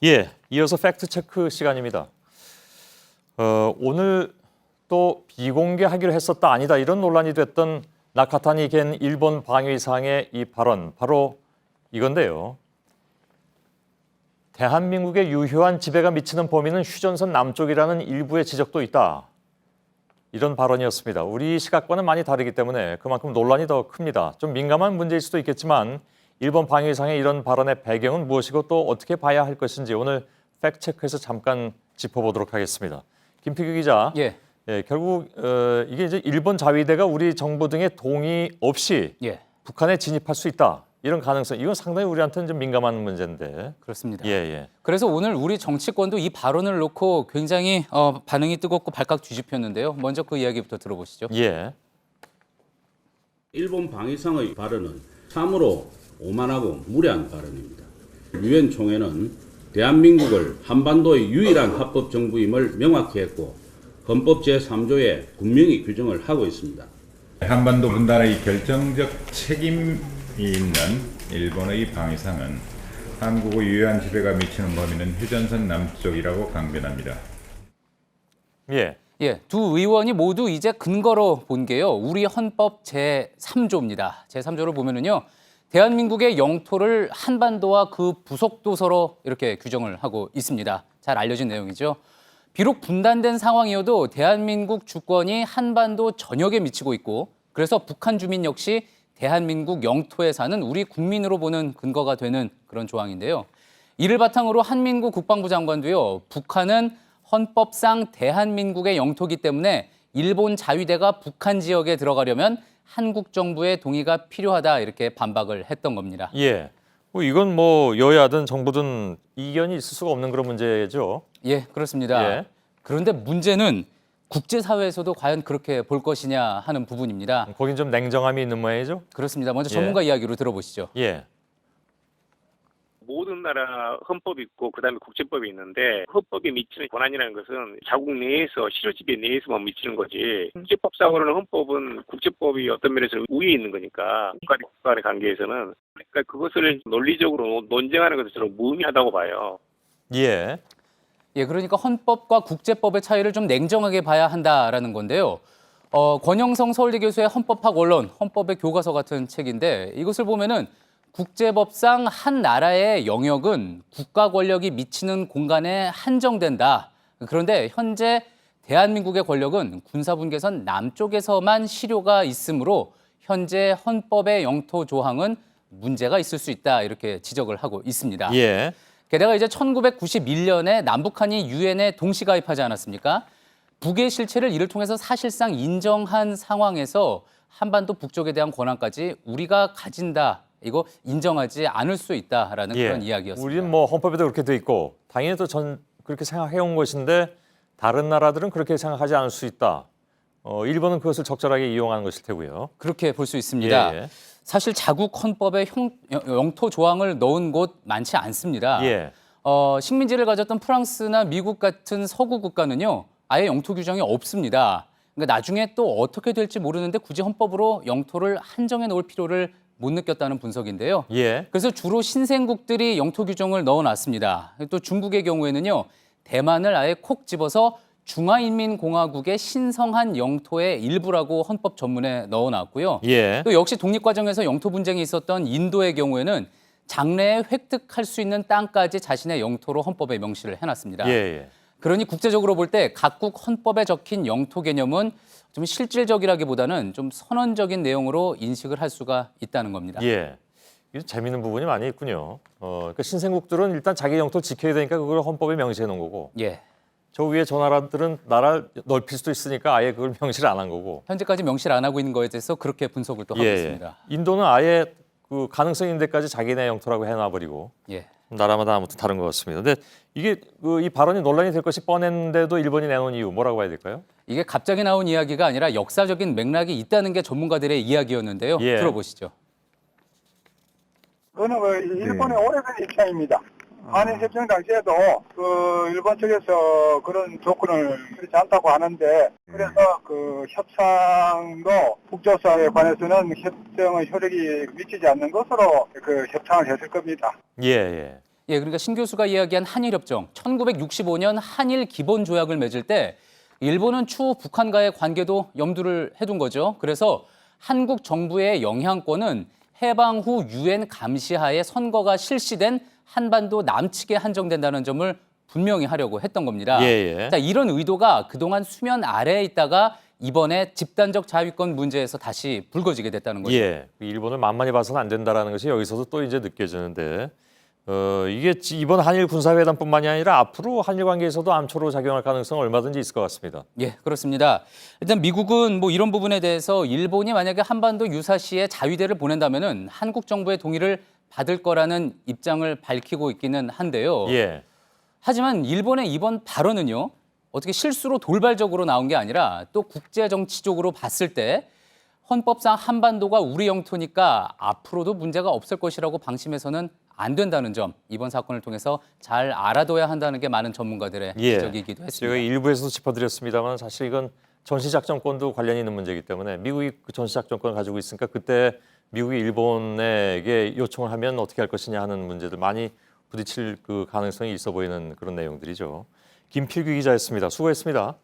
예, 이어서 팩트체크 시간입니다. 오늘 또 비공개하기로 했었다 아니다 이런 논란이 됐던 나카타니 겐 일본 방위상의 이 발언 바로 이건데요. 대한민국의 유효한 지배가 미치는 범위는 휴전선 남쪽이라는 일부의 지적도 있다. 이런 발언이었습니다. 우리 시각과는 많이 다르기 때문에 그만큼 논란이 더 큽니다. 좀 민감한 문제일 수도 있겠지만 일본 방위상의 이런 발언의 배경은 무엇이고 또 어떻게 봐야 할 것인지 오늘 팩트체크에서 잠깐 짚어보도록 하겠습니다. 김필규 기자, 예. 결국 이게 이제 일본 자위대가 우리 정부 등의 동의 없이 북한에 진입할 수 있다. 이런 가능성, 이건 상당히 우리한테는 좀 민감한 문제인데. 그렇습니다. 예. 그래서 오늘 우리 정치권도 이 발언을 놓고 굉장히 반응이 뜨겁고 발칵 뒤집혔는데요. 먼저 그 이야기부터 들어보시죠. 예. 일본 방위상의 발언은 참으로 오만하고 무례한 발언입니다. 유엔 총회는 대한민국을 한반도의 유일한 합법 정부임을 명확히 했고 헌법 제3조에 분명히 규정을 하고 있습니다. 한반도 분단의 결정적 책임이 있는 일본의 방위상은 한국의 유효한 지배가 미치는 범위는 휴전선 남쪽이라고 강변합니다. 예. 두 의원이 모두 이제 근거로 본 게요. 우리 헌법 제3조입니다. 제3조를 보면은요. 대한민국의 영토를 한반도와 그 부속도서로 이렇게 규정을 하고 있습니다. 잘 알려진 내용이죠. 비록 분단된 상황이어도 대한민국 주권이 한반도 전역에 미치고 있고 그래서 북한 주민 역시 대한민국 영토에 사는 우리 국민으로 보는 근거가 되는 그런 조항인데요. 이를 바탕으로 한민구 국방부 장관도요. 북한은 헌법상 대한민국의 영토이기 때문에 일본 자위대가 북한 지역에 들어가려면 한국 정부의 동의가 필요하다 이렇게 반박을 했던 겁니다. 예. 이건 뭐 여야든 정부든 이견이 있을 수가 없는 그런 문제죠. 예, 그렇습니다. 예. 그런데 문제는 국제사회에서도 과연 그렇게 볼 것이냐 하는 부분입니다. 거긴 좀 냉정함이 있는 모양이죠. 그렇습니다. 먼저 전문가 이야기로 들어보시죠. 예. 모든 나라 헌법이 있고 그다음에 국제법이 있는데 헌법에 미치는 권한이라는 것은 자국 내에서 실효지배 내에서만 미치는 거지 국제법상으로는 헌법은 국제법이 어떤 면에서 우위에 있는 거니까 국가 간의 관계에서는 그러니까 그것을 논리적으로 논쟁하는 것은 저는 무의미하다고 봐요. 예. 그러니까 헌법과 국제법의 차이를 좀 냉정하게 봐야 한다라는 건데요. 권영성 서울대 교수의 헌법학 원론, 헌법의 교과서 같은 책인데 이것을 보면은 국제법상 한 나라의 영역은 국가 권력이 미치는 공간에 한정된다. 그런데 현재 대한민국의 권력은 군사분계선 남쪽에서만 실효가 있으므로 현재 헌법의 영토 조항은 문제가 있을 수 있다. 이렇게 지적을 하고 있습니다. 예. 게다가 이제 1991년에 남북한이 유엔에 동시 가입하지 않았습니까? 북의 실체를 이를 통해서 사실상 인정한 상황에서 한반도 북쪽에 대한 권한까지 우리가 가진다. 이거 인정하지 않을 수 있다라는 그런 이야기였습니다. 우리는 뭐 헌법에도 그렇게 돼 있고 당연히 또 그렇게 생각해 온 것인데 다른 나라들은 그렇게 생각하지 않을 수 있다. 일본은 그것을 적절하게 이용하는 것일 테고요. 그렇게 볼 수 있습니다. 사실 자국 헌법에 영토 조항을 넣은 곳 많지 않습니다. 식민지를 가졌던 프랑스나 미국 같은 서구 국가는요. 아예 영토 규정이 없습니다. 그러니까 나중에 또 어떻게 될지 모르는데 굳이 헌법으로 영토를 한정해 놓을 필요를 못 느꼈다는 분석인데요. 그래서 주로 신생국들이 영토 규정을 넣어놨습니다. 또 중국의 경우에는요. 대만을 아예 콕 집어서 중화인민공화국의 신성한 영토의 일부라고 헌법 전문에 넣어놨고요. 또 역시 독립과정에서 영토 분쟁이 있었던 인도의 경우에는 장래에 획득할 수 있는 땅까지 자신의 영토로 헌법에 명시를 해놨습니다. 그러니 국제적으로 볼 때 각국 헌법에 적힌 영토 개념은 좀 실질적이라기보다는 좀 선언적인 내용으로 인식을 할 수가 있다는 겁니다. 이게 재미있는 부분이 많이 있군요. 그러니까 신생국들은 일단 자기 영토를 지켜야 되니까 그걸 헌법에 명시해 놓은 거고. 저 위에 저 나라들은 나라를 넓힐 수도 있으니까 아예 그걸 명시를 안 한 거고. 현재까지 명시를 안 하고 있는 거에 대해서 그렇게 분석을 또 하고 있습니다. 인도는 아예 그 가능성 있는 데까지 자기네 영토라고 해놔버리고. 나라마다 아무튼 다른 것 같습니다. 근데 이게 이 발언이 논란이 될 것이 뻔했는데도 일본이 내놓은 이유 뭐라고 봐야 될까요? 이게 갑자기 나온 이야기가 아니라 역사적인 맥락이 있다는 게 전문가들의 이야기였는데요. 들어보시죠. 그거는 일본의 오래된 입장입니다. 한일 협정 당시에도 그 일본 측에서 그런 조건을 그렇지 않다고 하는데 그래서 그 협상도 북조사에 관해서는 협정의 효력이 미치지 않는 것으로 그 협상을 했을 겁니다. 예, 그러니까 신 교수가 이야기한 한일협정, 1965년 한일 기본조약을 맺을 때 일본은 추후 북한과의 관계도 염두를 해둔 거죠. 그래서 한국 정부의 영향권은 해방 후 유엔 감시하에 선거가 실시된 한반도 남측에 한정된다는 점을 분명히 하려고 했던 겁니다. 예. 자, 이런 의도가 그동안 수면 아래에 있다가 이번에 집단적 자위권 문제에서 다시 불거지게 됐다는 거죠. 예, 일본을 만만히 봐서는 안 된다라는 것이 여기서도 또 이제 느껴지는데 이게 이번 한일 군사회담뿐만이 아니라 앞으로 한일 관계에서도 암초로 작용할 가능성은 얼마든지 있을 것 같습니다. 예, 그렇습니다. 일단 미국은 뭐 이런 부분에 대해서 일본이 만약에 한반도 유사시에 자위대를 보낸다면은 한국 정부의 동의를 받을 거라는 입장을 밝히고 있기는 한데요. 예. 하지만 일본의 이번 발언은요, 어떻게 실수로 돌발적으로 나온 게 아니라 또 국제 정치적으로 봤을 때 헌법상 한반도가 우리 영토니까 앞으로도 문제가 없을 것이라고 방심해서는 안 된다는 점, 이번 사건을 통해서 잘 알아둬야 한다는 게 많은 전문가들의 지적이기도 했습니다. 제가 일부에서도 짚어드렸습니다만 사실 이건 전시작전권도 관련이 있는 문제이기 때문에 미국이 그 전시작전권을 가지고 있으니까 그때 미국이 일본에게 요청을 하면 어떻게 할 것이냐 하는 문제들 많이 부딪힐 그 가능성이 있어 보이는 그런 내용들이죠. 김필규 기자였습니다. 수고했습니다.